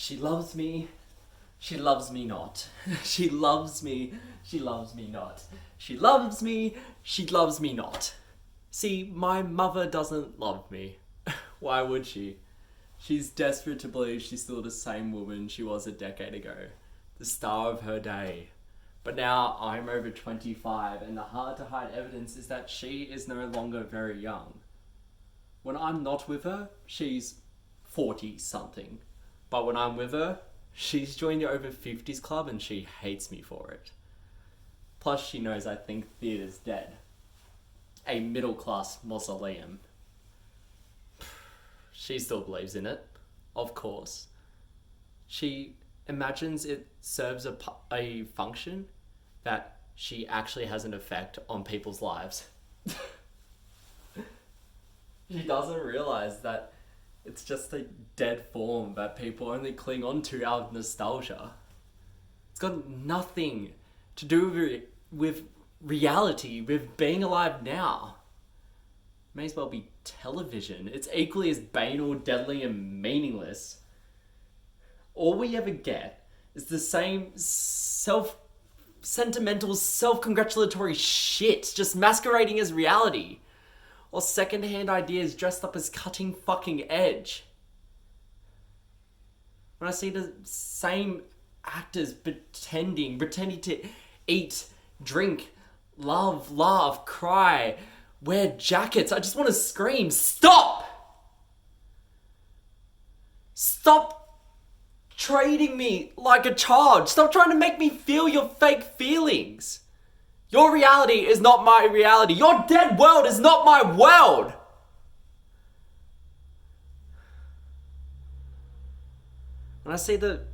She loves me. She loves me not. She loves me. She loves me not. She loves me. She loves me not. See, my mother doesn't love me. Why would she? She's desperate to believe she's still the same woman she was a decade ago. The star of her day. But now I'm over 25 and the hard to hide evidence is that she is no longer very young. When I'm not with her, she's 40 something. But when I'm with her, she's joined the over 50s club and she hates me for it. Plus she knows I think theatre's dead. A middle class mausoleum. She still believes in it, of course. She imagines it serves a function that she actually has an effect on people's lives. She doesn't realize that it's just a dead form that people only cling on to out of nostalgia. It's got nothing to do with reality, with being alive now. May as well be television. It's equally as banal, deadly, and meaningless. All we ever get is the same sentimental, self-congratulatory shit, just masquerading as reality. Or second-hand ideas dressed up as cutting fucking edge. When I see the same actors pretending to eat, drink, love, laugh, cry, wear jackets, I just want to scream, stop! Stop treating me like a child. Stop trying to make me feel your fake feelings. Your reality is not my reality. Your dead world is not my world. When I see the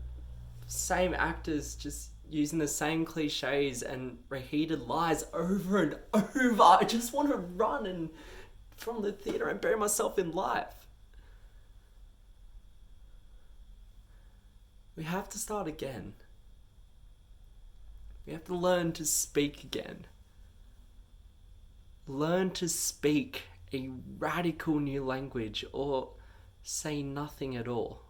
same actors just using the same cliches and reheated lies over and over, I just want to run from the theatre and bury myself in life. We have to start again. We have to learn to speak again. Learn to speak a radical new language or say nothing at all.